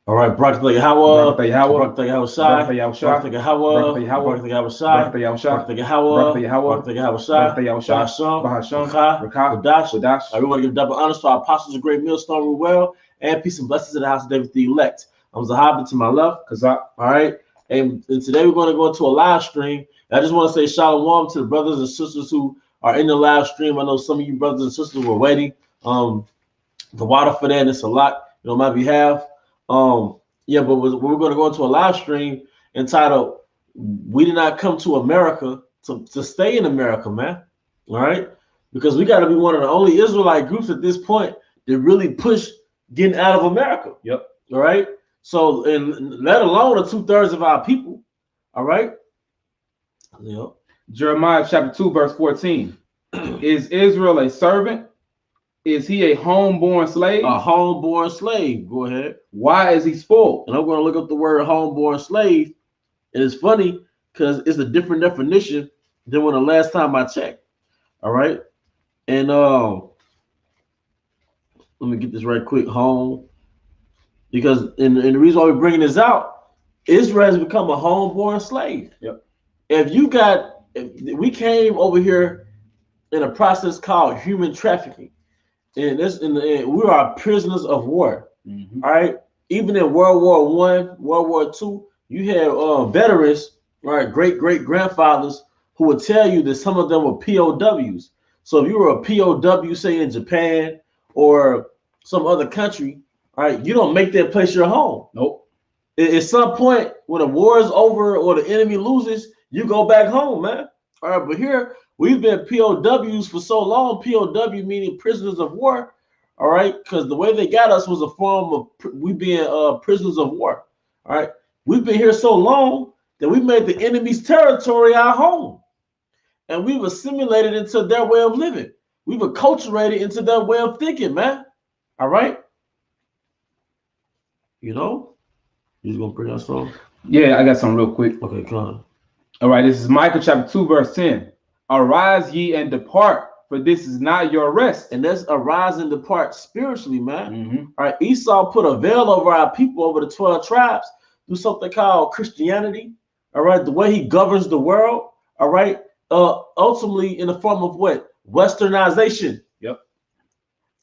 All right, Barakatha Yahweh, Barakatha Yahweh Shai, Barakatha Yahweh, Barakatha Yahweh Shai, Barakatha Yahweh, Barakatha Yahweh Shai, Bahasham, Rakah, Wadash. We want to give double honors to our apostles of Great Millstone, Ruel, and peace and blessings in the house of David the elect. I'm Zahabi to my left, Kazak. All right, and today we're going to go into a live stream. And I just want to say shalom to the brothers and sisters who are in the live stream. I know some of you brothers and sisters were waiting. The water for that, it's a lot, on my behalf. Yeah, but we're going to go into a live stream entitled "We Did Not Come to America to Stay in America," man. All right, because we got to be one of the only Israelite groups at this point that really push getting out of America. Yep. All right. So, and let alone the 2/3 of our people. All right. Yep. Jeremiah chapter 2, verse 14. Is Israel a servant? Is he a homeborn slave? A homeborn slave. Go ahead. Why is he spoiled? And I'm going to look up the word homeborn slave. And it's funny because it's a different definition than when the last time I checked. All right. And let me get this right quick. Home. Because and the reason why we're bringing this out, Israel has become a homeborn slave. Yep. If we came over here in a process called human trafficking. And we are prisoners of war. Mm-hmm. All right. Even in World War I, World War II, you have veterans, right, great grandfathers who would tell you that some of them were POWs. So if you were a POW, say in Japan or some other country, all right, you don't make that place your home. Nope. At some point, when the war is over or the enemy loses, you go back home, man. All right, but here we've been POWs for so long. POW meaning prisoners of war. All right, because the way they got us was a form of we being prisoners of war. All right, we've been here so long that we made the enemy's territory our home, and we've assimilated into their way of living. We've acculturated into their way of thinking, man. All right, you just gonna bring us on? Yeah, I got some real quick. Okay, come on. All right, this is Micah chapter 2, verse 10. Arise ye and depart, for this is not your rest. And that's arise and depart spiritually, man. Mm-hmm. All right, Esau put a veil over our people, over the 12 tribes, through something called Christianity. All right, the way he governs the world. All right, ultimately in the form of what? Westernization. Yep.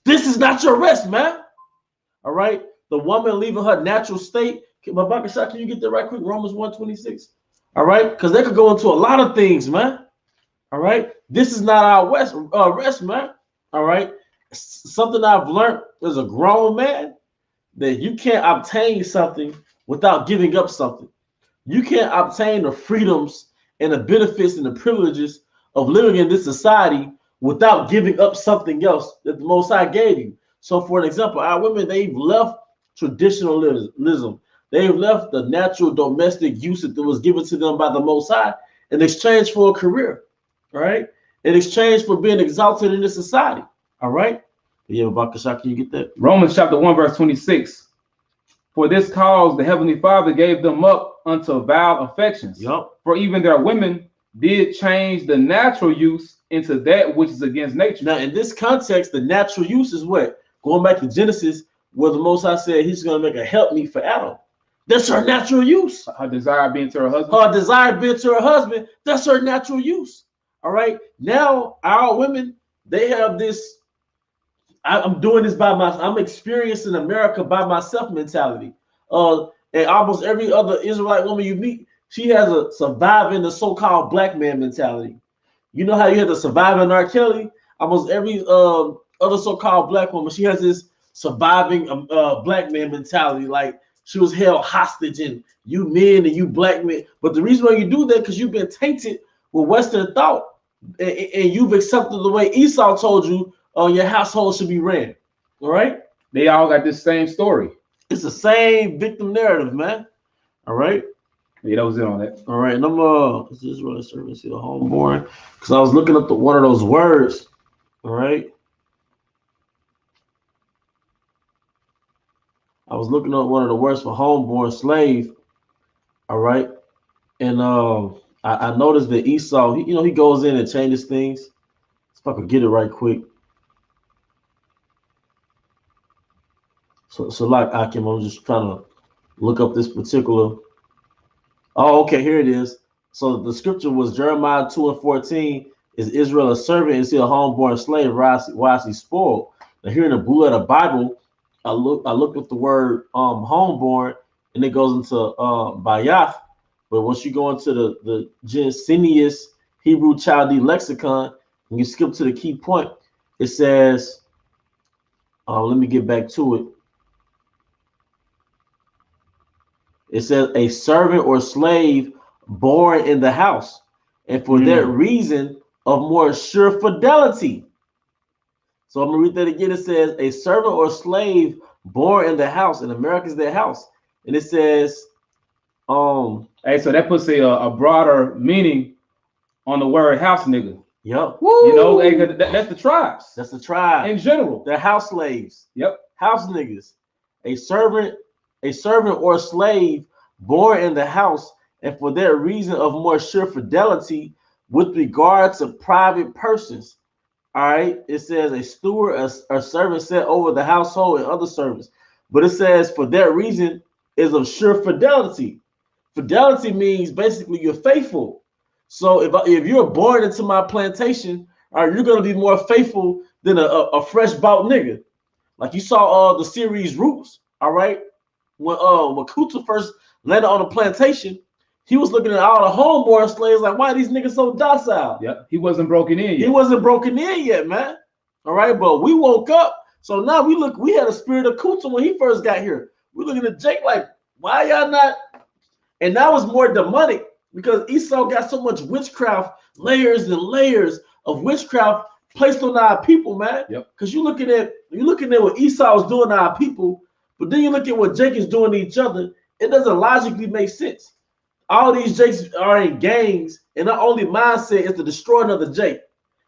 This is not your rest, man. All right, the woman leaving her natural state. Babaka Shah, can you get that right quick? Romans 1:26. All right, because they could go into a lot of things, man. All right, this is not our rest, man. All right, something I've learned as a grown man that you can't obtain something without giving up something. You can't obtain the freedoms and the benefits and the privileges of living in this society without giving up something else that the Most High gave you. So, for an example, our women, they've left traditionalism. They've left the natural domestic use that was given to them by the Most High in exchange for a career. All right, in exchange for being exalted in this society. All right. Yeah, Bakasha, can you get that? Romans chapter 1, verse 26. For this cause the Heavenly Father gave them up unto vile affections. Yep. For even their women did change the natural use into that which is against nature. Now, in this context, the natural use is what? Going back to Genesis, where the Most High said he's going to make a helpmeet for Adam. That's her natural use. Her desire being to her husband. Her desire being to her husband. That's her natural use. All right. Now, our women, they have this, I'm doing this by myself. I'm experiencing America by myself mentality. And almost every other Israelite woman you meet, she has a surviving the so-called black man mentality. You know how you have to survive in R. Kelly? Almost every other so-called black woman, she has this surviving black man mentality. Like she was held hostage and you men and you black men. But the reason why you do that because you've been tainted with Western thought and you've accepted the way Esau told you your household should be ran. All right? They all got this same story. It's the same victim narrative, man. All right? Yeah, that was it on that. All right, and I'm is this really service here, homeborn? Because I was looking up one of those words. All right. I was looking up one of the words for homeborn slave. All right. And I noticed that Esau, he goes in and changes things. If I could get it right quick. So like Akim, I'm just trying to look up this particular. Oh, okay, here it is. So the scripture was Jeremiah 2 and 14. Is Israel a servant? Is he a homeborn slave? Why is he spoiled? Now here in the Blue Letter Bible, I looked up the word homeborn, and it goes into bayath. But once you go into the Jensenius Hebrew Chaldee lexicon, and you skip to the key point, it says, let me get back to it. It says a servant or slave born in the house, and for that reason of more sure fidelity. So I'm gonna read that again. It says a servant or slave born in the house, and America's their house. And it says, hey, so that puts a broader meaning on the word house nigga. Yep. You know, hey, that's the tribes. That's the tribe in general. They're house slaves. Yep. House niggas. A servant or slave born in the house, and for that reason of more sure fidelity with regard to private persons. All right. It says a steward, a servant set over the household and other servants. But it says for that reason is of sure fidelity. Fidelity means basically you're faithful. So if you're born into my plantation, all right, you're gonna be more faithful than a fresh bought nigga. Like you saw the series Roots, all right? When Kuta first landed on the plantation, he was looking at all the homeborn slaves like, why are these niggas so docile? Yep, he wasn't broken in yet. He wasn't broken in yet, man. All right, but we woke up. So now we had a spirit of Kuta when he first got here. We're looking at Jake like, why y'all not? And that was more demonic because Esau got so much witchcraft, layers and layers of witchcraft placed on our people, man. Yep. Because you're looking at what Esau is doing to our people, but then you look at what Jake is doing to each other. It doesn't logically make sense. All these Jakes are in gangs, and our only mindset is to destroy another Jake.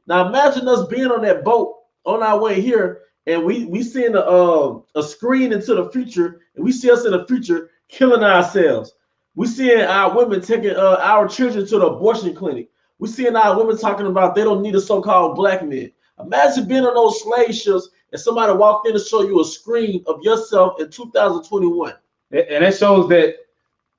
Now imagine us being on that boat on our way here, and we seeing a screen into the future, and we see us in the future killing ourselves. We seeing our women taking our children to the abortion clinic. We seeing our women talking about they don't need a so-called black man. Imagine being on those slave ships and somebody walked in to show you a screen of yourself in 2021. And that shows that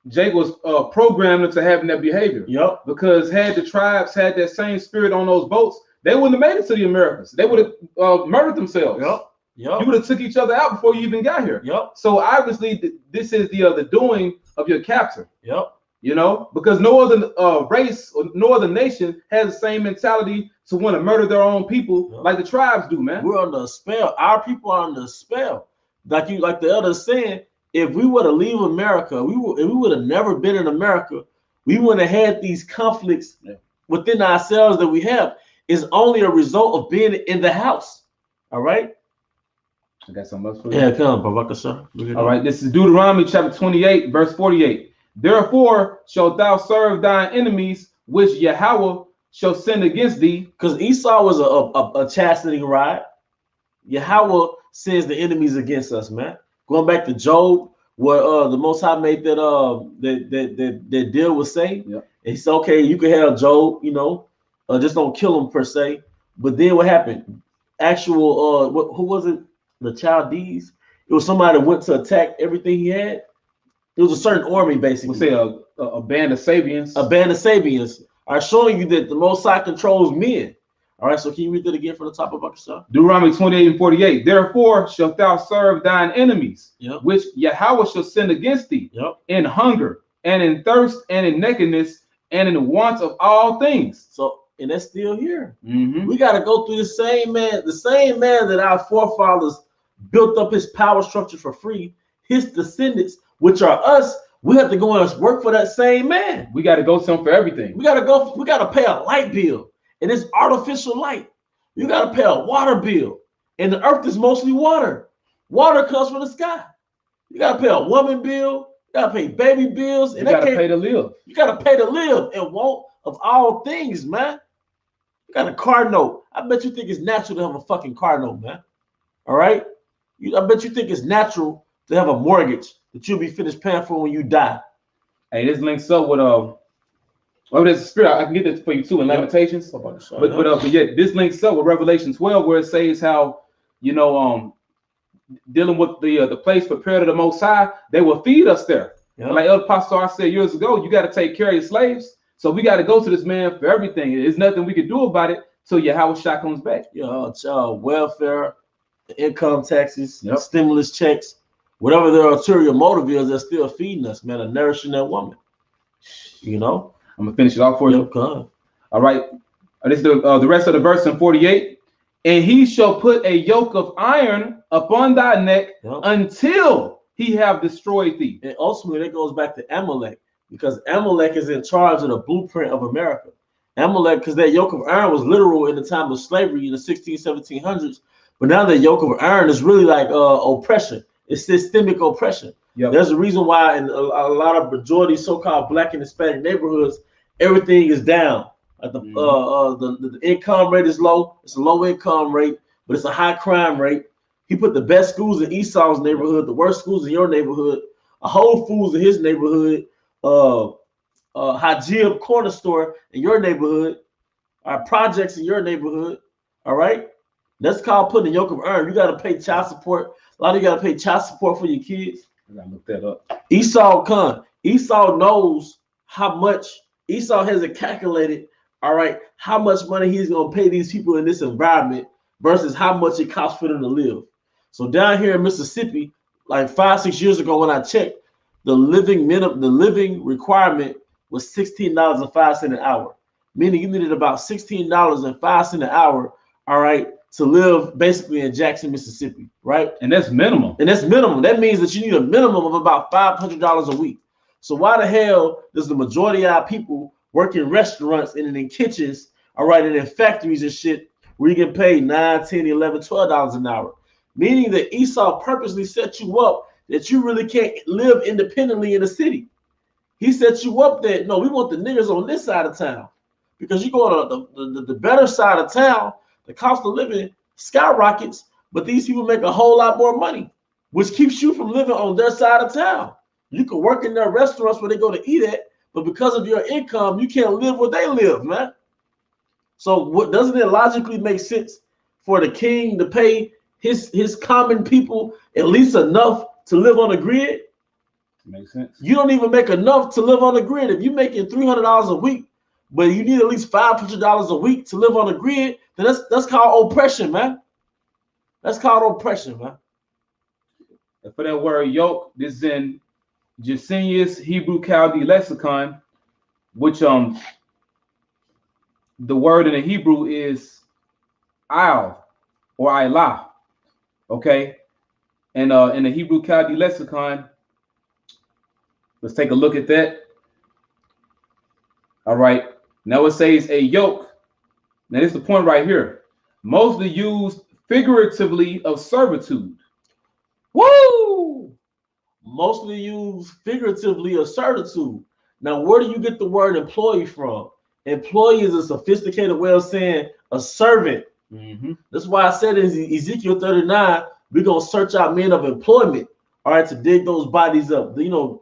Jake was programmed into having that behavior. Yep. Because had the tribes had that same spirit on those boats, they wouldn't have made it to the Americas. They would have murdered themselves. Yep. Yep. You would have took each other out before you even got here. Yep. So obviously, this is the doing of your captor. Yep. You know, because no other race or no other nation has the same mentality to want to murder their own people like the tribes do, man. We're under a spell. Our people are under a spell. Like the elders saying, if we were to leave America, if we would have never been in America, we wouldn't have had these conflicts within ourselves that we have. It's only a result of being in the house. All right. I got something else for you. Yeah, come on, Bavakasha. All right, this is Deuteronomy chapter 28, verse 48. Therefore shalt thou serve thine enemies, which Yahweh shall send against thee. Because Esau was a chastening rod. Yahweh sends the enemies against us, man. Going back to Job, where the Most High made that deal with Satan. Yep. And he said, okay, you can have Job, you know, just don't kill him per se. But then what happened? Actual, who was it? The Chaldees. It was somebody that went to attack everything he had. It was a certain army, basically. We'll say a band of Sabians. A band of Sabians are showing you that the Most High controls men. All right, so can you read that again from the top of Bakasha? Deuteronomy 28 and 48. Therefore shalt thou serve thine enemies, which Yahweh shall send against thee, in hunger, and in thirst, and in nakedness, and in the want of all things. So, and that's still here. Mm-hmm. We got to go through the same man that our forefathers built up his power structure for free. His descendants, which are us, we have to go and work for that same man. We got to go some for everything. We got to pay a light bill, and it's artificial light. You got to pay a water bill, and the earth is mostly water. Water comes from the sky. You got to pay a woman bill. You got to pay baby bills. And you got to pay to live. You got to pay to live and want of all things, man. You got a car note. I bet you think it's natural to have a fucking car note, man. All right? I bet you think it's natural to have a mortgage that you'll be finished paying for when you die. Hey, this links up with there's a spirit. I can get this for you too in Lamentations. But yeah, this links up with Revelation 12, where it says how, you know, dealing with the place prepared of the Most High, they will feed us there. Yep. Like El Pastor said years ago, you got to take care of your slaves. So we got to go to this man for everything. There's nothing we can do about it till Yahweh Shah comes back. Welfare, income taxes, stimulus checks, whatever their ulterior motive is, they're still feeding us, man, and nourishing that woman. You know? I'm going to finish it off for you. All right. This is the rest of the verse in 48. And he shall put a yoke of iron upon thy neck until he have destroyed thee. And ultimately, that goes back to Amalek, because Amalek is in charge of the blueprint of America. Amalek, because that yoke of iron was literal in the time of slavery in the 1700s. But now the yoke of iron is really like oppression. It's systemic oppression. Yep. There's a reason why in a lot of majority so-called Black and Hispanic neighborhoods, everything is down. Like the income rate is low. It's a low income rate, but it's a high crime rate. He put the best schools in Esau's neighborhood, the worst schools in your neighborhood, a Whole Foods in his neighborhood, Hajib corner store in your neighborhood, projects in your neighborhood. All right, that's called putting a yoke of iron. You got to pay child support. A lot of you got to pay child support for your kids. I gotta look that up. Esau knows how much. Esau has it calculated. All right, how much money he's gonna pay these people in this environment versus how much it costs for them to live. So down here in Mississippi, like 5-6 years ago when I checked, the living requirement was $16.05 an hour, meaning you needed about $16.05 an hour, all right, to live basically in Jackson, Mississippi, right? And that's minimum. That means that you need a minimum of about $500 a week. So why the hell does the majority of our people work in restaurants and in kitchens, all right, and in factories and shit, where you get paid $9, $10, $11, $12 an hour? Meaning that Esau purposely set you up that you really can't live independently in the city. He set you up that, no, we want the niggas on this side of town. Because you go to the better side of town, the cost of living skyrockets, but these people make a whole lot more money, which keeps you from living on their side of town. You can work in their restaurants where they go to eat at, but because of your income, you can't live where they live, man. So doesn't it logically make sense for the king to pay his common people at least enough to live on the grid? Makes sense. You don't even make enough to live on the grid. If you're making $300 a week, but you need at least $500 a week to live on the grid, then that's called oppression, man. That's called oppression, man. And for that word yoke, this is in Gesenius Hebrew Chaldee Lexicon, which the word in the Hebrew is il or ilah. Okay, and in the Hebrew Chaldee Lexicon, let's take a look at that. All right, now it says a yoke. Now this is the point right here. Mostly used figuratively of servitude. Woo! Mostly used figuratively of servitude. Now, where do you get the word employee from? Employee is a sophisticated way of saying a servant. Mm-hmm. That's why I said in Ezekiel 39, we're going to search out men of employment, all right, to dig those bodies up, build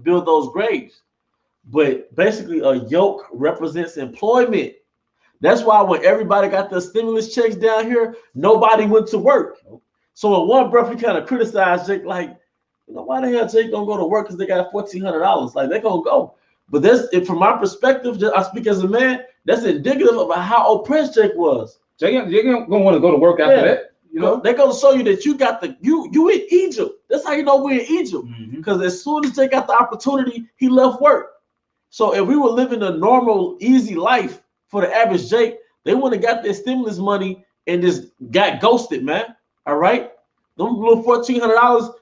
those graves. But basically, a yoke represents employment. That's why when everybody got their stimulus checks down here, nobody went to work. So in one breath, we kind of criticized Jake, like, why the hell Jake don't go to work because they got $1,400? Like, they're going to go. But that's, from my perspective, I speak as a man, that's indicative of how oppressed Jake was. Jake ain't going to want to go to work after that. They're going to show you that you got you in Egypt. That's how you know we're in Egypt. Because as soon as Jake got the opportunity, he left work. So if we were living a normal, easy life for the average Jake, they wouldn't have got their stimulus money and just got ghosted, man. All right? Them little $1,400,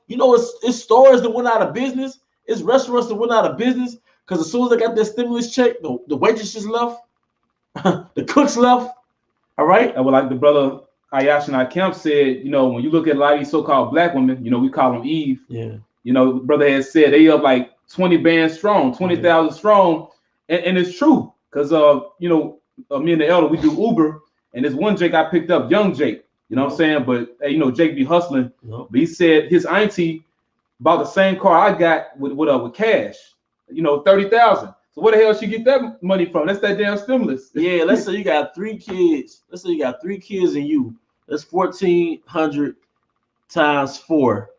it's stores that went out of business. It's restaurants that went out of business because as soon as they got their stimulus check, the waitresses left. The cooks left. All right? And like the brother Ayash and Kemp said, when you look at a lot of these so-called black women, we call them Eve. Yeah. The brother has said they up like 20 bands strong, 20,000 strong. And it's true because, me and the elder, we do Uber. And there's one Jake I picked up, young Jake. You know what I'm saying? But, Jake be hustling. But he said his auntie bought the same car I got with cash, 30,000. So where the hell she get that money from? That's that damn stimulus. Yeah, let's say you got 3 kids. Let's say you got 3 kids and you. That's $1,400 times 4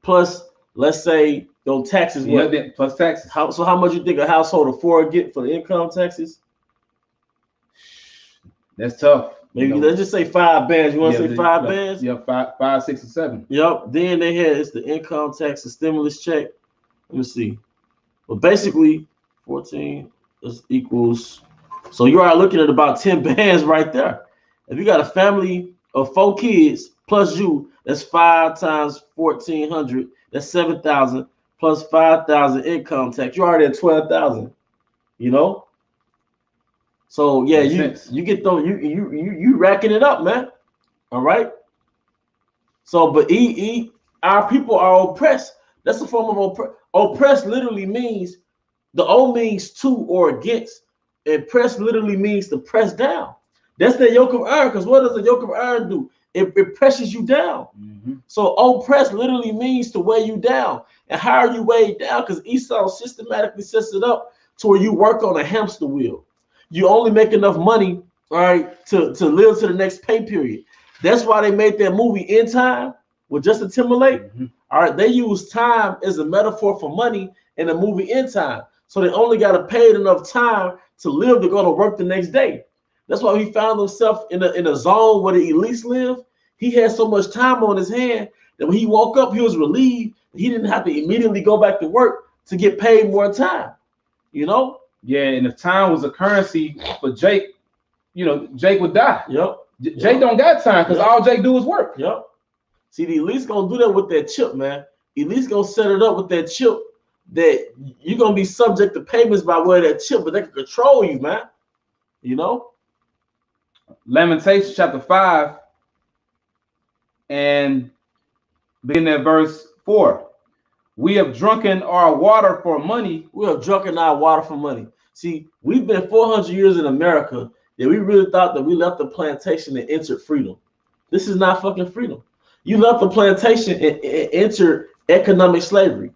plus, let's say, those taxes. Yeah, what? Plus taxes. So how much you think a household of 4 get for the income taxes? That's tough. Maybe let's just say 5 bands. You want to say 5 bands? Yeah, 5, 6, or 7. Yep. Then they had it's the income tax, the stimulus check. Let me see. But basically, 14 equals. So you are looking at about 10 bands right there. If you got a family of 4 kids plus you, that's 5 times 1,400. That's 7,000 plus 5,000 income tax. You're already at 12,000. You know. So yeah, you get those, you racking it up, man. All right. So, but our people are oppressed. That's a form of oppressed. Literally means the O means to or against, and press literally means to press down. That's the yoke of iron. Because what does a yoke of iron do? It presses you down. Mm-hmm. So oppress literally means to weigh you down. And how are you weighed down? Because Esau systematically sets it up to where you work on a hamster wheel. You only make enough money, all right, to live to the next pay period. That's why they made that movie In Time with Justin Timberlake. Mm-hmm. All right, they use time as a metaphor for money in the movie In Time. So they only got to pay enough time to live to go to work the next day. That's why he found himself in a zone where the elites live. He had so much time on his hand that when he woke up, he was relieved. He didn't have to immediately go back to work to get paid more time. You know? Yeah, and if time was a currency for Jake, you know, Jake would die. Yep. Jake don't got time because all Jake do is work. Yep. See, the elites gonna do that with that chip, man. Elites gonna set it up with that chip that you're gonna be subject to payments by way of that chip, but they can control you, man. You know? Lamentations chapter 5 and beginning at verse 4. We have drunken our water for money. We have drunken our water for money. See, we've been 400 years in America that we really thought that we left the plantation and entered freedom. This is not fucking freedom. You left the plantation and entered economic slavery.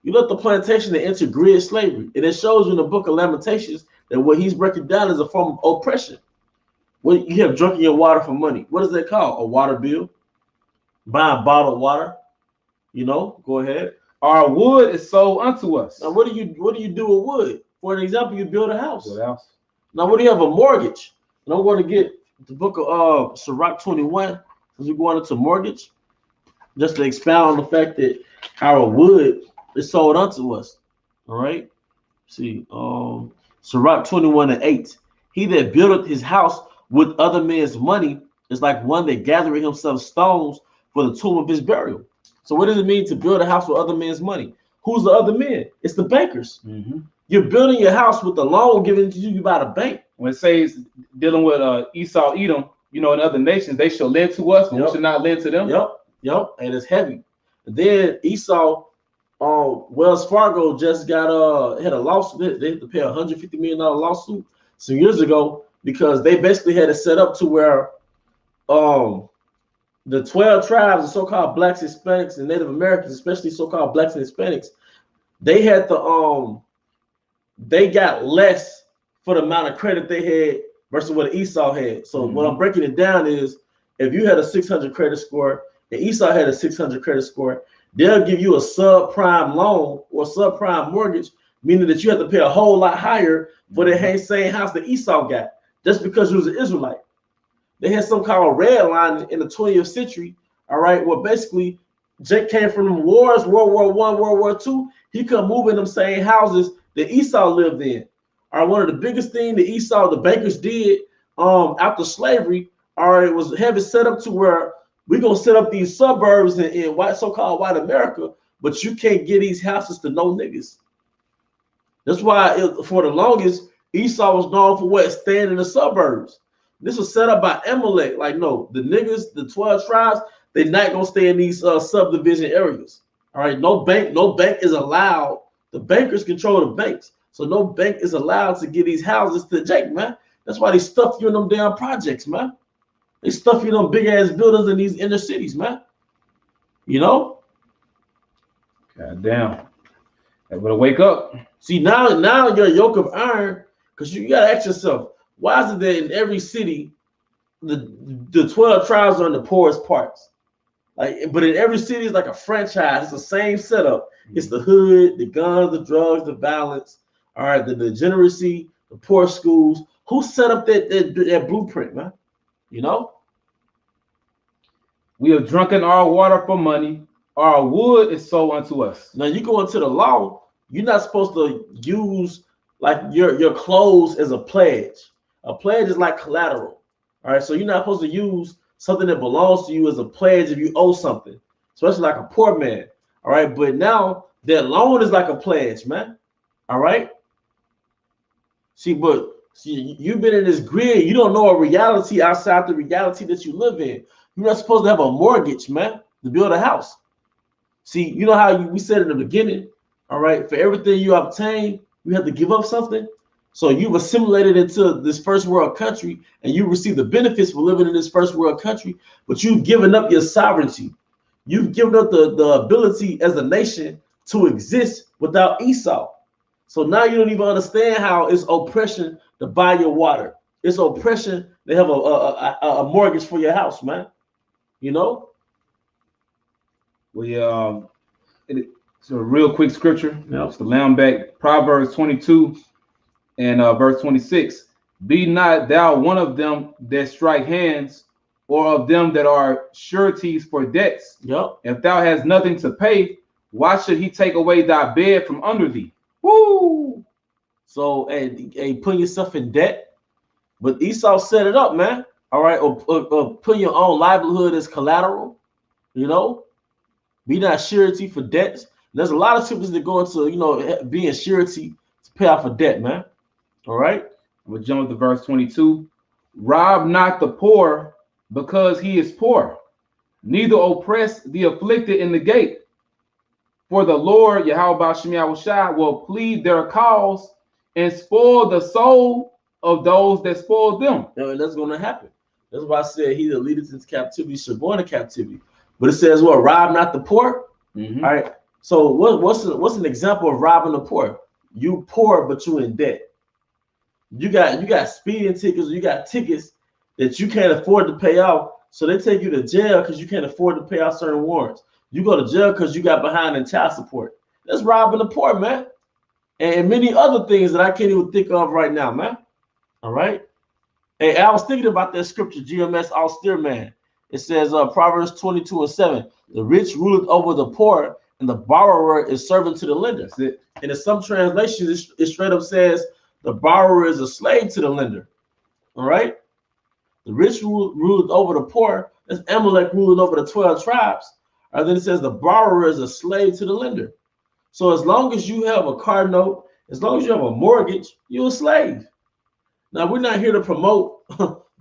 You left the plantation and entered grid slavery. And it shows you in the book of Lamentations that what he's breaking down is a form of oppression. When you have drunken your water for money, what is that called? A water bill? Buying bottled water? You know, go ahead. Our wood is sold unto us. Now, what do you do with wood? For an example, you build a house. Build a house. Now, what do you have? A mortgage. And I'm going to get the book of Sirach 21 as we're going into mortgage, just to expound on the fact that our wood is sold unto us. All right. See, Sirach 21:8. He that buildeth his house with other men's money is like one that gathereth himself stones for the tomb of his burial. So what does it mean to build a house with other men's money? Who's the other men? It's the bankers. Mm-hmm. You're building your house with the loan given to you by the bank. When it says dealing with Esau, Edom, you know, in other nations, they shall lend to us, but we should not lend to them. Yep. And it's heavy. And then Esau, Wells Fargo just got had a lawsuit. They had to pay a $150 million lawsuit some years ago because they basically had it set up to where the 12 tribes of so-called blacks, Hispanics, and Native Americans, especially so-called blacks and Hispanics, they had to they got less for the amount of credit they had versus what Esau had. So what I'm breaking it down is if you had a 600 credit score and Esau had a 600 credit score, they'll give you a subprime loan or subprime mortgage, meaning that you have to pay a whole lot higher for the same house that Esau got just because you was an Israelite. They had some kind of red line in the 20th century, all right, where basically Jake came from them wars, World War I, World War II. He couldn't move in them same houses that Esau lived in. All right, one of the biggest things that Esau, the bankers did after slavery, all right, it was have it set up to where we're going to set up these suburbs in white, so-called white America, but you can't get these houses to no niggas. That's why for the longest, Esau was known for what? Staying in the suburbs. This was set up by Amalek. Like, no, the niggas, the 12 tribes, they're not going to stay in these subdivision areas. All right, no bank is allowed. The bankers control the banks. So no bank is allowed to get these houses to Jake, man. That's why they stuff you in them damn projects, man. They stuff you in them big ass buildings in these inner cities, man. You know? God damn. They better wake up. See, now you're a yoke of iron, because you gotta ask yourself, why is it that in every city the 12 tribes are in the poorest parts? Like, but in every city, it's like a franchise. It's the same setup. It's the hood, the guns, the drugs, the violence. All right, the degeneracy, the poor schools. Who set up that blueprint, man? You know? We have drunken our water for money. Our wood is sold unto us. Now you go into the law, you're not supposed to use like your clothes as a pledge. A pledge is like collateral. All right, so you're not supposed to use something that belongs to you as a pledge if you owe something, especially like a poor man. All right, but now that loan is like a pledge, man. All right. See, you've been in this grid. You don't know a reality outside the reality that you live in. You're not supposed to have a mortgage, man, to build a house. See, you know how we said in the beginning, all right, for everything you obtain, you have to give up something. So you've assimilated into this first world country and you receive the benefits for living in this first world country, but you've given up your sovereignty. You've given up the ability as a nation to exist without Esau. So now you don't even understand how it's oppression to buy your water. It's oppression to have a mortgage for your house, man. You know? It's a real quick scripture. Yep. It's the Lambeck, Proverbs 22 and verse 26. Be not thou one of them that strike hands, or of them that are sureties for debts. Yep. If thou hast nothing to pay, why should he take away thy bed from under thee? Woo! So, hey, putting yourself in debt. But Esau set it up, man. All right, or putting your own livelihood as collateral. You know, be not surety for debts. There's a lot of scriptures that go into, you know, being surety to pay off a debt, man. All right. We'll jump to verse 22. Rob not the poor because he is poor, neither oppress the afflicted in the gate. For the Lord, Yahweh Shai, will plead their cause and spoil the soul of those that spoil them. And that's going to happen. That's why I said he that leadeth into captivity shall go into captivity. But it says, what? Rob not the poor? Mm-hmm. All right. So what's an example of robbing the poor? You poor, but you in debt. You got speeding tickets, you got tickets that you can't afford to pay off. So they take you to jail because you can't afford to pay off certain warrants. You go to jail because you got behind in child support. That's robbing the poor, man. And many other things that I can't even think of right now, man. All right. Hey, I was thinking about that scripture, GMS austere man. It says Proverbs 22:7. The rich ruleth over the poor, and the borrower is servant to the lender. That's it. And in some translations, it straight up says the borrower is a slave to the lender. All right. The rich ruleth over the poor. That's Amalek ruling over the 12 tribes. And then it says the borrower is a slave to the lender. So as long as you have a car note, as long as you have a mortgage, you're a slave. Now, we're not here to promote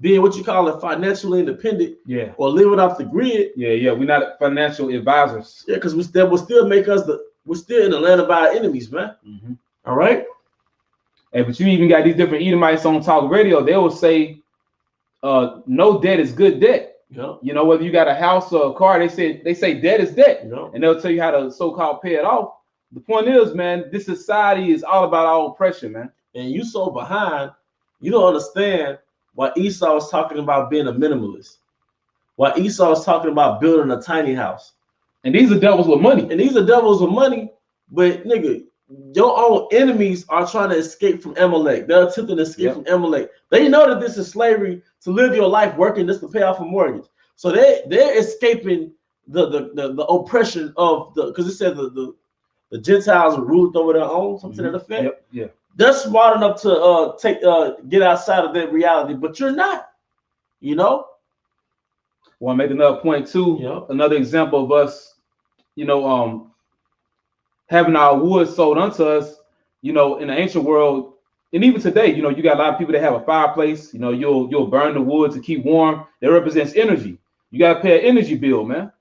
being what you call it, financially independent, or living off the grid. We're not financial advisors. Yeah, because that will still make us we're still in the land of our enemies, man. Mm-hmm. All right. Hey, but you even got these different Edomites on talk radio. They will say, no debt is good debt. Yeah. You know, whether you got a house or a car, they say debt is debt, yeah. And they'll tell you how to so-called pay it off. The point is, man, this society is all about our oppression, man. And you so behind, you don't understand why Esau is talking about being a minimalist. Why Esau is talking about building a tiny house. And these are devils with money. But nigga, your own enemies are trying to escape from Amalek. They're attempting to escape from Amalek. They know that this is slavery, to live your life working just to pay off a mortgage. So they're escaping the oppression of because it said the Gentiles are ruled over their own, something to that effect. Yeah. They're smart enough to get outside of that reality, but you're not, you know. Well, I made another point too. Yep. Another example of us, having our wood sold unto us, in the ancient world, and even today, you got a lot of people that have a fireplace. You'll burn the wood to keep warm. That represents energy. You got to pay an energy bill, man.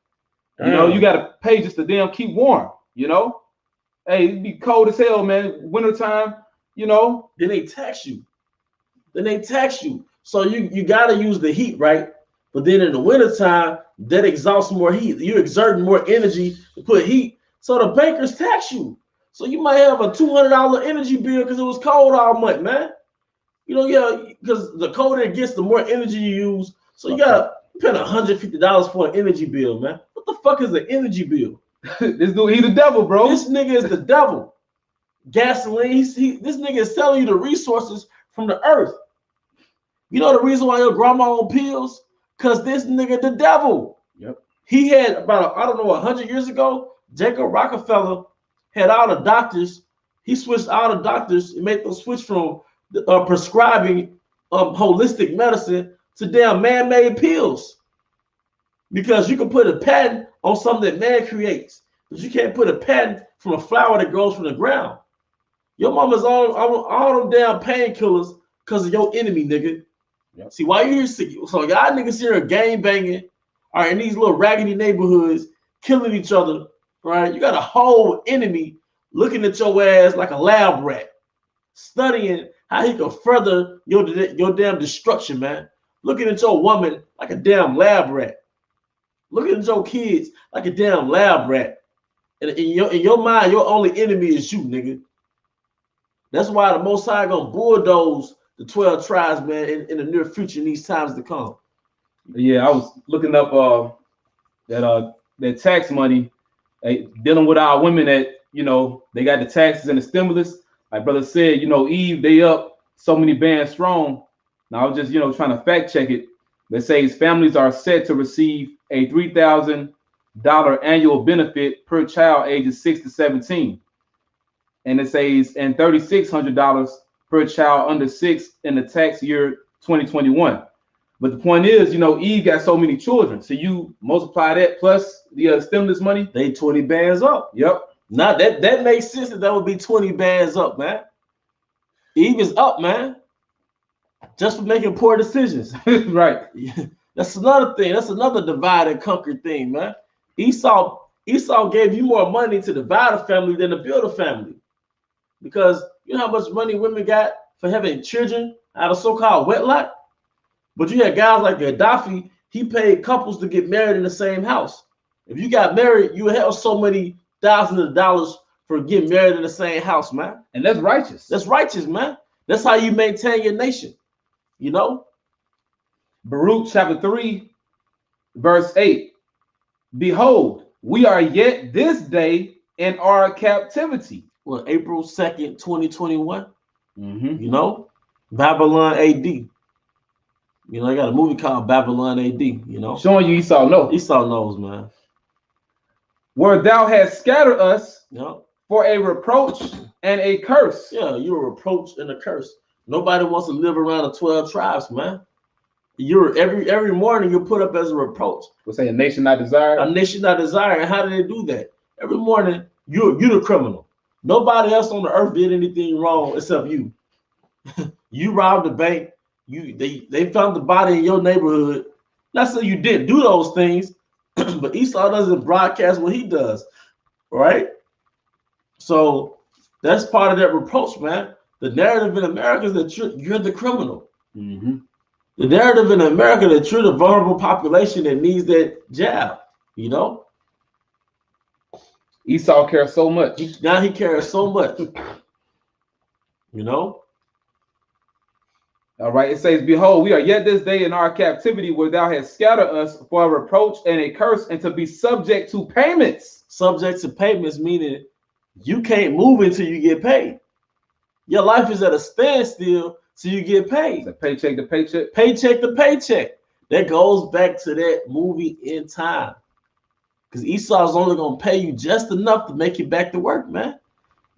You got to pay just to damn keep warm. Hey, it'd be cold as hell, man. Wintertime, Then they tax you. So you got to use the heat, right? But then in the wintertime, that exhausts more heat. You're exerting more energy to put heat. So the bankers tax you. So you might have a $200 energy bill because it was cold all month, man. Because the colder it gets, the more energy you use. So you got to spend $150 for an energy bill, man. What the fuck is an energy bill? This dude, he the devil, bro. This nigga is the devil. Gasoline. This nigga is selling you the resources from the earth. You know the reason why your grandma on pills? Cause this nigga the devil. Yep. He had about, I don't know, 100 years ago, Jacob Rockefeller had all the doctors. He switched all the doctors and made them switch from prescribing holistic medicine to damn man-made pills. Because you can put a patent on something that man creates, but you can't put a patent from a flower that grows from the ground. Your mama's all them damn painkillers because of your enemy, nigga. Yep. See, why you here? So y'all niggas here are gang banging, all right, in these little raggedy neighborhoods, killing each other, right? You got a whole enemy looking at your ass like a lab rat, studying how he can further your damn destruction, man. Looking at your woman like a damn lab rat. Looking at your kids like a damn lab rat. And in your mind, your only enemy is you, nigga. That's why the Most High gonna bulldoze the 12 tribes, man, in the near future, in these times to come. Yeah, I was looking up that tax money, dealing with our women that, you know, they got the taxes and the stimulus. Like brother said, you know, Eve, they up so many bands strong. Now I was just, you know, trying to fact check it. That says families are set to receive a $3,000 annual benefit per child ages 6 to 17. And it says, and $3,600 per child under 6 in the tax year 2021. But the point is, you know, Eve got so many children. So you multiply that plus the stimulus money. They 20 bands up. Yep. Now that makes sense that would be 20 bands up, man. Eve is up, man. Just for making poor decisions. Right. That's another thing. That's another divide and conquer thing, man. Esau gave you more money to divide a family than to build a family. Because you know how much money women got for having children out of so-called wedlock? But you had guys like Gaddafi, he paid couples to get married in the same house. If you got married, you would have so many thousands of dollars for getting married in the same house, man. And that's righteous. That's righteous, man. That's how you maintain your nation. You know? Baruch chapter 3, verse 8. Behold, we are yet this day in our captivity. Well, April 2nd, 2021. Mm-hmm. You know? Babylon AD. You know, I got a movie called Babylon AD, you know? Showing you Esau knows. Esau knows, man. Where thou hast scattered us, yep, for a reproach and a curse. Yeah, you're a reproach and a curse. Nobody wants to live around the 12 tribes, man. You're every morning you're put up as a reproach. We'll say a nation not desired. A nation not desired. And how do they do that? Every morning you're the criminal. Nobody else on the earth did anything wrong except you. You robbed the bank. They found the body in your neighborhood. Not saying you didn't do those things, but Esau doesn't broadcast what he does, right? So that's part of that reproach, man. The narrative in America is that you're the criminal. Mm-hmm. The narrative in America that you're the vulnerable population that needs that jab, you know? Esau cares so much. Now he cares so much, you know? All right, it says, behold, we are yet this day in our captivity where thou hast scattered us for a reproach and a curse and to be subject to payments. Subject to payments, meaning you can't move until you get paid. Your life is at a standstill till you get paid. It's paycheck to paycheck. Paycheck to paycheck. That goes back to that movie In Time. Because Esau's only going to pay you just enough to make you back to work, man.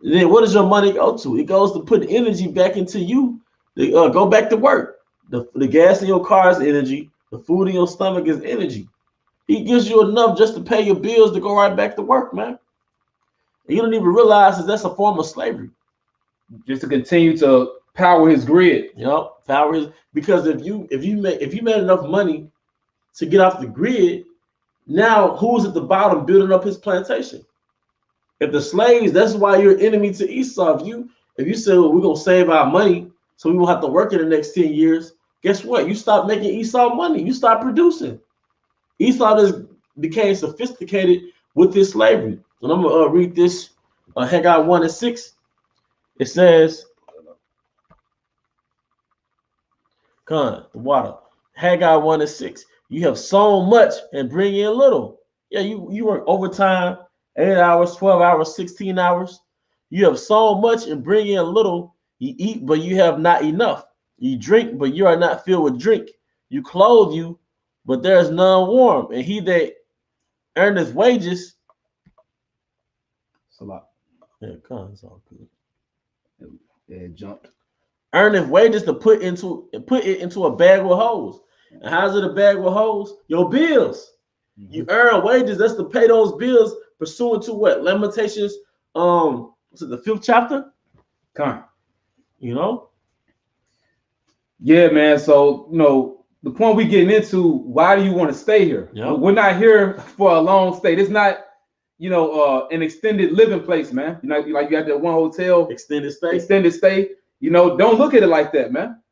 And then what does your money go to? It goes to put energy back into you. Go back to work. The gas in your car is energy. The food in your stomach is energy. He gives you enough just to pay your bills to go right back to work, man. And you don't even realize that that's a form of slavery. Just to continue to power his grid. You know, power his, because if you made enough money to get off the grid, now who's at the bottom building up his plantation? If the slaves, that's why you're enemy to Esau. If you say, well, we're gonna save our money so we won't have to work in the next 10 years, guess what? You stop making Esau money. You stop producing. Esau just became sophisticated with this slavery. And I'm gonna read this Haggai 1:6. It says, come on, the water. Haggai 1:6. You have sown much and bring in little. Yeah, you work overtime, 8 hours, 12 hours, 16 hours. You have so much and bring in a little. You eat, but you have not enough. You drink, but you are not filled with drink. You clothe you, but there is none warm. And he that earneth wages. It's a lot. Yeah, it's all good. Yeah, it jumped. Earneth wages to put it into a bag with holes. And how's it a bag with holes? Your bills. Mm-hmm. You earn wages. That's to pay those bills pursuant to what? Lamentations. What's it, the 5th chapter? Come. You know? Yeah, man. So, the point we getting into, why do you want to stay here? Yep. We're not here for a long stay. It's not, an extended living place, man. Like you got that one hotel. Extended stay. Don't look at it like that, man.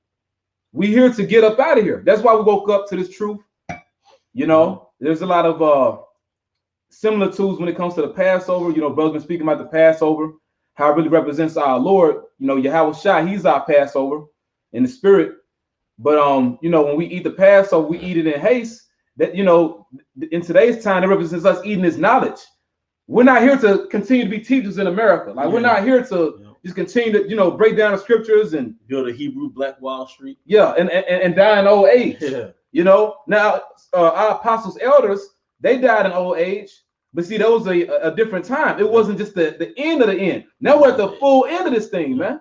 We here to get up out of here. That's why we woke up to this truth. There's a lot of similitudes when it comes to the Passover. Brothers been speaking about the Passover, how it really represents our Lord. Yahweh Shai, he's our Passover in the spirit. But when we eat the Passover, we eat it in haste. That in today's time, it represents us eating this knowledge. We're not here to continue to be teachers in America. We're not here to just continue to break down the scriptures and build a Hebrew Black Wall Street. Yeah, and die in old age. Yeah. Now our apostles, elders, they died in old age. But see, that was a different time. It wasn't just the end of the end. Now we're at the full end of this thing, man.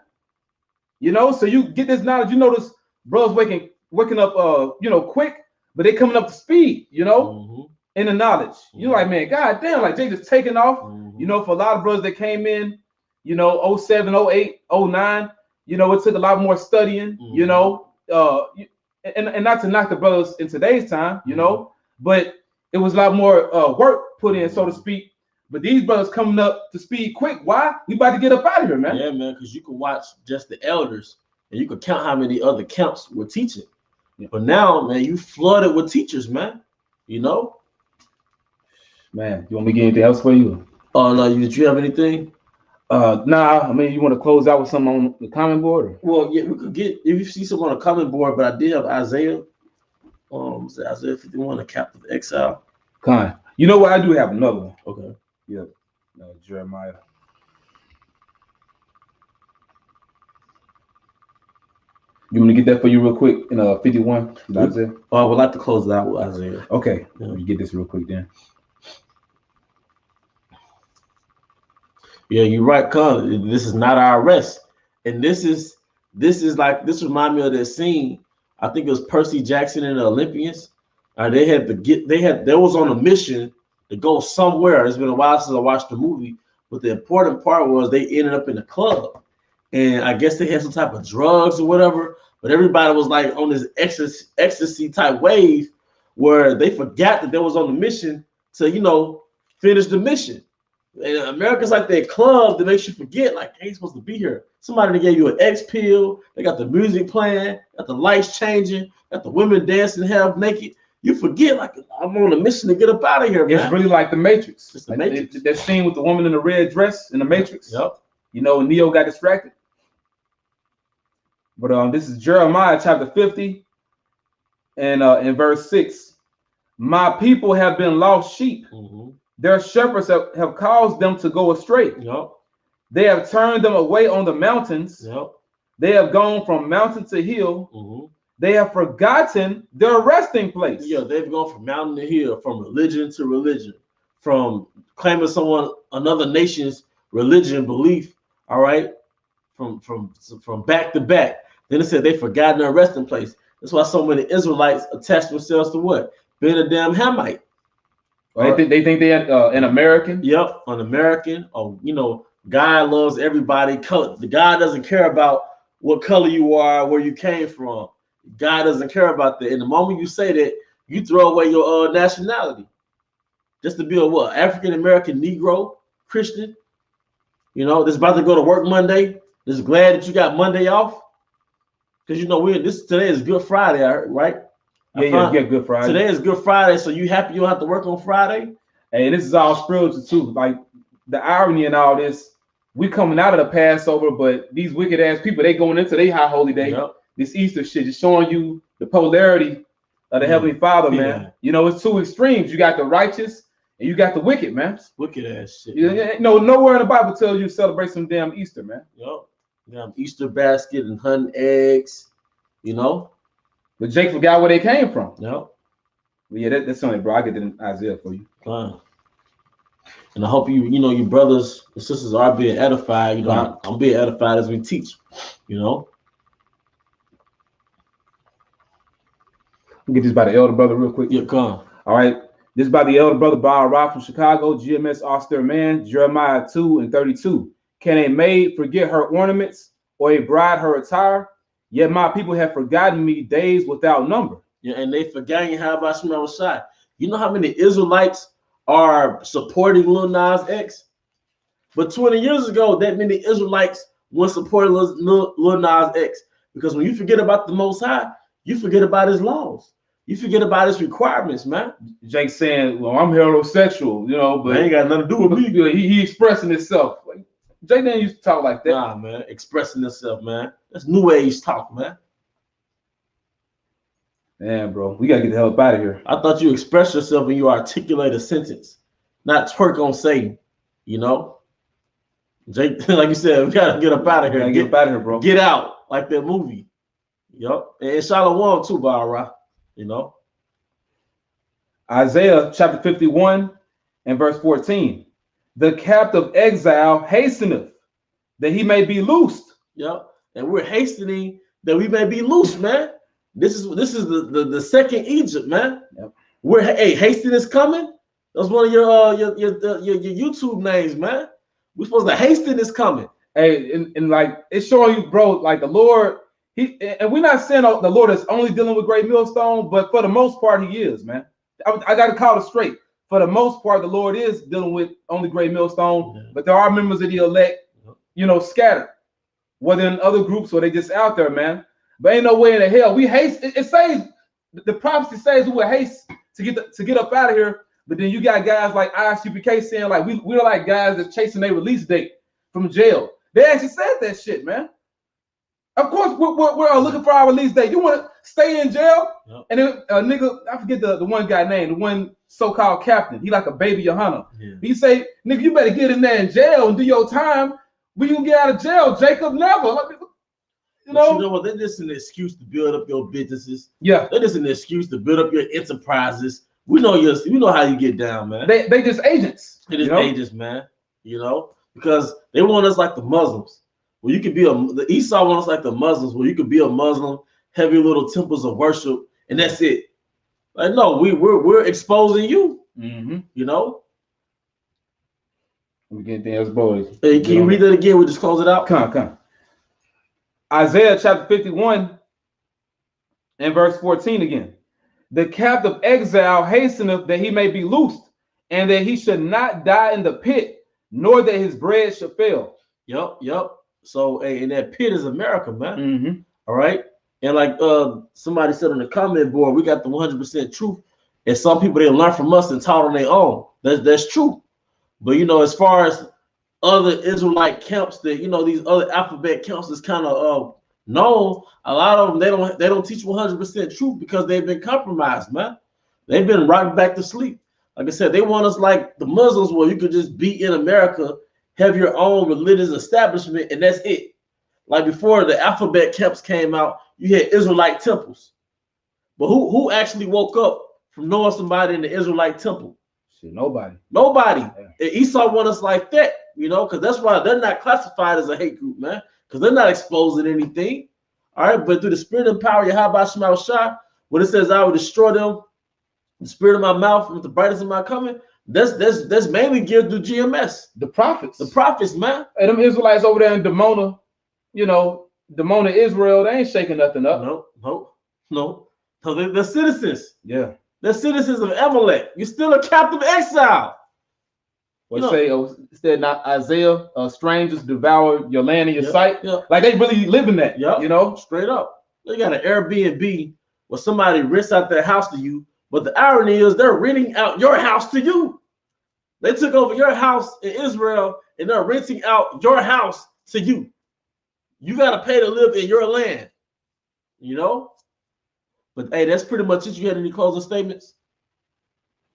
So you get this knowledge. You notice brothers waking up quick, but they coming up to speed, mm-hmm. in the knowledge. Mm-hmm. You're like, man, god damn, like they just taking off. Mm-hmm. For a lot of brothers that came in, 07, 08, 09, it took a lot more studying, mm-hmm. And not to knock the brothers in today's time, mm-hmm. But it was a lot more work put in, so to speak. But these brothers coming up to speed quick. Why? We about to get up out of here, man. Yeah, man, because you can watch just the elders and you can count how many other camps were teaching. Yeah. But now, man, you flooded with teachers, man. Man, you want me to get anything else for you? Oh, no, did you have anything? Nah, I mean, you want to close out with something on the comment board? Or? Well, yeah, we could get, if you see something on the comment board, but I did have Isaiah. Isaiah 51, the captive exile. Kind. You know what? I do have another one. Okay. Yeah. Jeremiah. You want to get that for you real quick in 51? Isaiah? I would like to close it out with Isaiah. Okay. Yeah. Let me get this real quick then. Yeah, you're right, cuz this is not our rest. And this reminds me of that scene. I think it was Percy Jackson and the Olympians. They was on a mission to go somewhere. It's been a while since I watched the movie, but the important part was they ended up in a club. And I guess they had some type of drugs or whatever, but everybody was like on this ecstasy type wave where they forgot that they was on the mission to, finish the mission. And America's like that club that makes you forget, like, they ain't supposed to be here. Somebody that gave you an X pill, they got the music playing, got the lights changing, got the women dancing half naked. You forget, like, I'm on a mission to get up out of here, man. It's really like the Matrix. It's the Matrix. That scene with the woman in the red dress in the Matrix. Yep. Neo got distracted. But this is Jeremiah chapter 50 and in verse 6. My people have been lost sheep. Mm-hmm. Their shepherds have caused them to go astray. Yep. They have turned them away on the mountains. Yep. They have gone from mountain to hill. Mm-hmm. They have forgotten their resting place. Yeah, they've gone from mountain to hill, from religion to religion, from claiming another nation's religion, belief, all right, from back to back. Then it said they've forgotten their resting place. That's why so many Israelites attach themselves to what? Being a damn Hamite. They think they're an American. Yep, an American. Oh, God loves everybody. The God doesn't care about what color you are, where you came from. God doesn't care about that. And the moment you say that, you throw away your nationality. Just to be a what? African American, Negro, Christian. That's about to go to work Monday. Just glad that you got Monday off. Because today is Good Friday, right? Yeah, Good Friday. Today is Good Friday, so you happy you don't have to work on Friday? Hey, this is all spiritual too. Like the irony in all this, we coming out of the Passover, but these wicked ass people, they going into their high holy day. Yep. This Easter shit is showing you the polarity of the Heavenly Father, man. It's two extremes. You got the righteous And you got the wicked, man. It's wicked ass shit. Yeah, no, nowhere in the Bible tells you to celebrate some damn Easter, man. Yup. Damn Easter basket and hunting eggs, you know. But Jake forgot where they came from. Yep. Yeah, that's something, bro. I get in Isaiah for you. And I hope your brothers and sisters are being edified. You know, I'm being edified as we teach. You know. Get this by the elder brother real quick. Yeah, come. All right. This is by the elder brother Baal Ra from Chicago, GMS Austere Man, Jeremiah 2:32. Can a maid forget her ornaments or a bride her attire? Yet my people have forgotten me days without number. Yeah, and they forgot how about Shmuel Shai. You know how many Israelites are supporting Lil Nas X? But 20 years ago, that many Israelites were supporting Lil Nas X. Because when you forget about the Most High, you forget about his laws. You forget about his requirements, man. Jake saying, well, I'm heterosexual, you know, but I ain't got nothing to do with me. He expressing himself. Like, Jake didn't used to talk like that. Nah, man. Expressing himself, man. That's new age talk, man. Man, bro, we gotta get the hell up out of here. I thought you express yourself when you articulate a sentence, not twerk on Satan. You know, Jake, like you said, we gotta get up out of here. Get up out of here, bro. Get out, like that movie. Yup, and Shalom too, Baal Ra. You know, Isaiah chapter 51 and verse 14. The captive exile hasteneth that he may be loosed. Yep, and we're hastening that we may be loose, man. This is the second Egypt, man. Yep. Hasting is coming. That's one of your YouTube names, man. We're supposed to hasten is coming. Hey, and like it's showing you, bro, like the Lord, and we're not saying the Lord is only dealing with Great Millstone, but for the most part, he is, man. I got to call it straight. For the most part, the Lord is dealing with only Great Millstone, but there are members of the elect, scattered, whether in other groups or they just out there, man. But ain't no way in the hell we haste. It says the prophecy says we will haste to get up out of here. But then you got guys like ISUPK saying like we're like guys that's chasing their release date from jail. They actually said that shit, man. Of course, we're looking for our release date. You want to stay in jail? Yep. And then nigga, I forget the one guy name, the one so-called captain. He like a baby Johanna. Yeah. He say, nigga, you better get in there in jail and do your time. When you get out of jail, Jacob never. Like, you know what? They're just an excuse to build up your businesses. Yeah, they're just an excuse to build up your enterprises. We know how you get down, man. They just agents. It is agents, man. Because they want us like the Muslims. Well, you could be the Esau wants us like the Muslims, where you could be a Muslim, have your little temples of worship, and that's it. Like, no, we're exposing you. Mm-hmm. Let me get those boys. Hey, can you read that again? We'll just close it out. Come. Isaiah chapter 51 and verse 14 again. The captive exile hasteneth that he may be loosed, and that he should not die in the pit, nor that his bread should fail. Yep. So, and that pit is America, man. Mm-hmm. All right. And like somebody said on the comment board, we got the 100% truth. And some people, they learn from us and taught on their own. That's true. But, as far as other Israelite camps that, these other alphabet camps is kind of known, a lot of them, they don't teach 100% truth because they've been compromised, man. They've been rocked back to sleep. Like I said, they want us like the Muslims, where you could just be in America, have your own religious establishment, and that's it. Like before the alphabet camps came out, you had Israelite temples. But who actually woke up from knowing somebody in the Israelite temple? Shit, nobody. Yeah. And Esau want us like that, because that's why they're not classified as a hate group, man, because they're not exposing anything. All right, but through the spirit and power, Yahweh Shema Shah, when it says I will destroy them, the spirit of my mouth with the brightness of my coming, that's mainly geared through GMS. The prophets, man. And them Israelites over there in Dimona, Dimona, Israel, they ain't shaking nothing up. No. They're citizens. Yeah. They're citizens of Amalek. You're still a captive exile. Said not Isaiah, strangers devour your land and your sight. Yeah. Like they really live in that. Yeah. Straight up. They got an Airbnb where somebody rents out their house to you. But the irony is they're renting out your house to you. They took over your house in Israel and they're renting out your house to you. You got to pay to live in your land, But hey, that's pretty much it. You had any closing statements?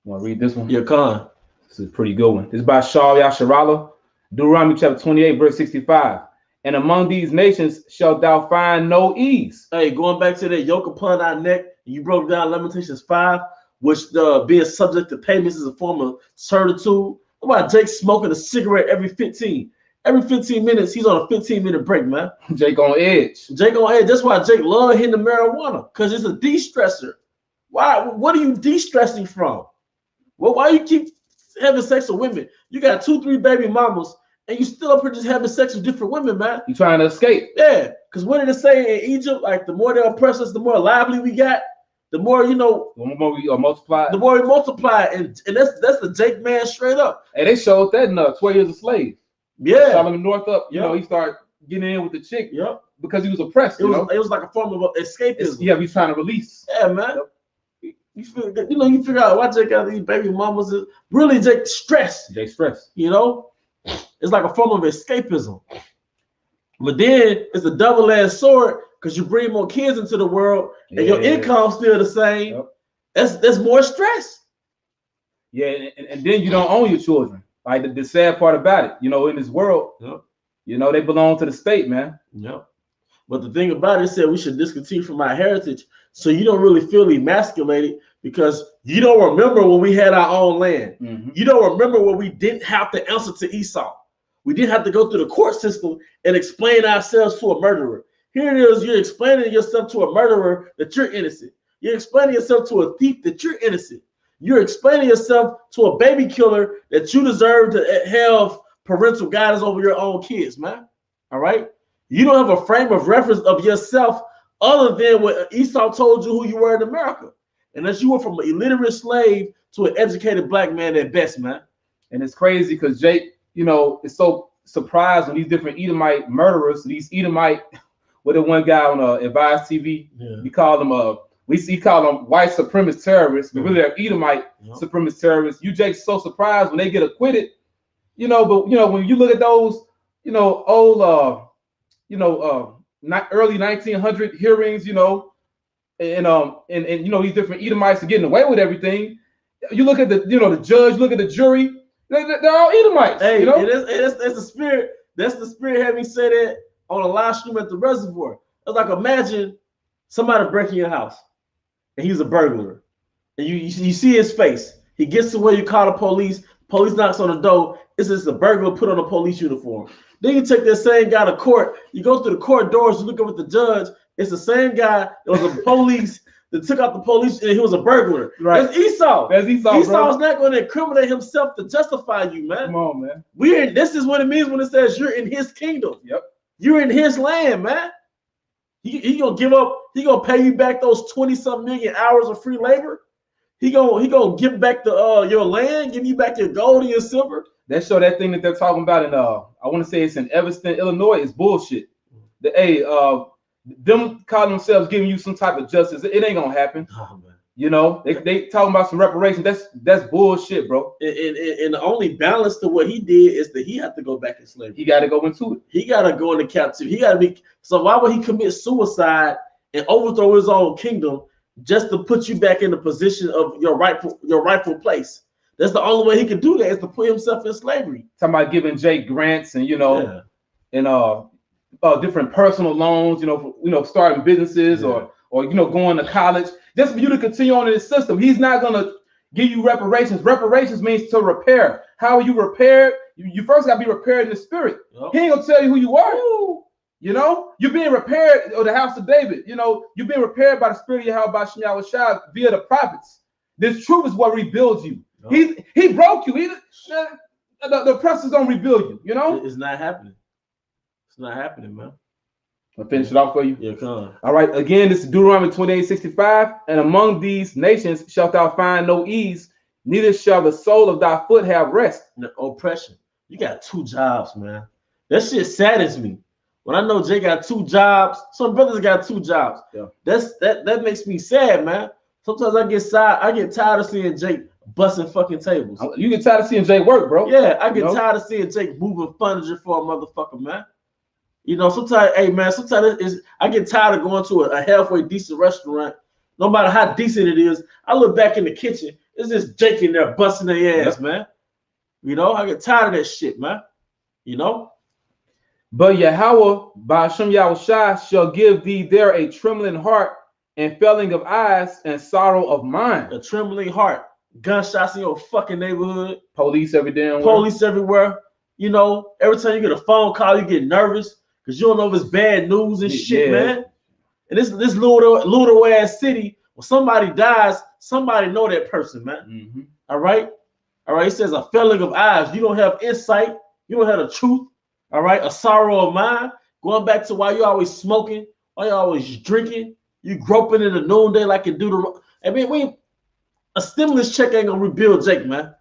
Want to read this one? Yeah, Khan. This is a pretty good one. This is by Shaul Yasharallah, Deuteronomy chapter 28, verse 65. And among these nations shalt thou find no ease. Hey, going back to that yoke upon our neck, you broke down Lamentations 5, which being subject to payments is a form of servitude. What about Jake smoking a cigarette every 15 minutes? He's on a 15-minute break, man. Jake on edge. Jake on edge. That's why Jake love hitting the marijuana, because it's a de-stressor. Why? What are you de-stressing from? Well, why you keep having sex with women? You got 2-3 baby mamas, and you still up here just having sex with different women, man. You trying to escape? Yeah, because what did it say in Egypt? Like, the more they oppress us, the more lively we got. The more, the more we multiply. The more we multiply, and that's the Jake man straight up. Hey, they showed that in 12 Years a Slave. Yeah, Solomon Northup. You know, he started getting in with the chick. Yep. Because he was oppressed. It was like a form of escapism. Yeah, he's trying to release. Yeah, man. You figure out why Jake got these baby mamas. Really, Jake stressed. Jake stressed. It's like a form of escapism. But then it's a double-edged sword, because you bring more kids into the world and your income's still the same. Yep. That's more stress. Yeah, and then you don't own your children. Like the sad part about it, in this world, they belong to the state, man. Yep. But the thing about it said we should discontinue from our heritage, so you don't really feel emasculated, because you don't remember when we had our own land. Mm-hmm. You don't remember when we didn't have to answer to Esau. We didn't have to go through the court system and explain ourselves to a murderer. Here it is, you're explaining yourself to a murderer that you're innocent. You're explaining yourself to a thief that you're innocent. You're explaining yourself to a baby killer that you deserve to have parental guidance over your own kids, man. All right? You don't have a frame of reference of yourself other than what Esau told you who you were in America. And that you were from an illiterate slave to an educated black man at best, man. And it's crazy because Jake, is so surprised when these different Edomite murderers, these Edomite, with the one guy on Advise TV, he called them he called them white supremacist terrorists, but really they're Edomite supremacist terrorists. You Jake's so surprised when they get acquitted, but when you look at those, old not early 1900 hearings, and these different Edomites are getting away with everything. You look at the judge, look at the jury, they're all Edomites. Hey, it's the spirit. That's the spirit having said it on a live stream at the reservoir. It's like, imagine somebody breaking your house, and he's a burglar, and you see his face. He gets to where you call the police. Police knocks on the door. It's just a burglar put on a police uniform. Then you take that same guy to court. You go through the court doors. You look up at the judge. It's the same guy that was a police that took out the police, and he was a burglar. Right. That's Esau. Esau's not going to incriminate himself to justify you, man. Come on, man. This is what it means when it says you're in his kingdom. Yep. You're in his land, man. He gonna give up. He gonna pay you back those 20-something million hours of free labor. He gonna give back your land, give you back your gold and your silver. That thing that they're talking about in I want to say it's in Evanston, Illinois, is bullshit. Them calling themselves giving you some type of justice, it ain't gonna happen. Oh, man. They talking about some reparations. That's bullshit, bro. And the only balance to what he did is that he had to go back in slavery. He got to go into it. He got to go into captivity. He got to be. So why would he commit suicide and overthrow his own kingdom just to put you back in the position of your rightful place? That's the only way he could do that, is to put himself in slavery. Talking about giving Jake grants and and different personal loans, for starting businesses or going to college, just for you to continue on in the system. He's not gonna give you reparations. Reparations means to repair. How are you repaired? You first gotta be repaired in the spirit. Yep. He ain't gonna tell you who you are. You're being repaired, or the house of David. You're being repaired by the spirit of Yahweh Shai via the prophets. This truth is what rebuilds you. Yep. He broke you. The oppressors don't rebuild you. It's not happening. It's not happening, man. I'll finish it off for you. Yeah, come on. All right. Again, this is Deuteronomy 28:65. And among these nations shalt thou find no ease, neither shall the sole of thy foot have rest. The oppression. You got 2 jobs, man. That shit saddens me. When I know Jay got 2 jobs, some brothers got 2 jobs. Yeah. That makes me sad, man. Sometimes I get tired of seeing Jake busting fucking tables. You get tired of seeing Jake work, bro. Yeah, I get tired of seeing Jake moving furniture for a motherfucker, man. Sometimes, hey man, I get tired of going to a halfway decent restaurant. No matter how decent it is, I look back in the kitchen, it's just Jake in there busting their ass, man. You know, I get tired of that shit, man. You know? But Yahweh, by Hashem Yahushua, shall give thee there a trembling heart and failing of eyes and sorrow of mind. A trembling heart. Gunshots in your fucking neighborhood. Police every damn Police everywhere. You know, every time you get a phone call, you get nervous because you don't know if it's bad news and shit, man. And this little ass city, when somebody dies, somebody know that person, man. All right? All right, it says a failing of eyes. You don't have insight. You don't have the truth. All right, a sorrow of mind. Going back to why you always smoking, why you always drinking, you groping in the noonday like you do the. I mean, a stimulus check ain't gonna rebuild Jake, man.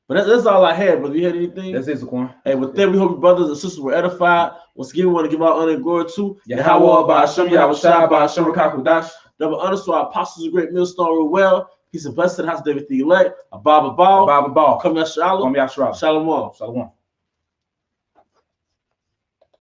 But that's all I had, brother. You had anything? That's it, Zaquan. Hey, with that, we hope your brothers and sisters were edified. Once again, we want to give our honor and glory to Yahweh, by Hashem Yahushua, by Hashem Rakakudash. Double honor to our apostles of great millstone, well. Peace and blessing, house David the elect. Abba Baal. Abba Baal. Come Yashalom. Come Yashalom. Shalom. Shalom.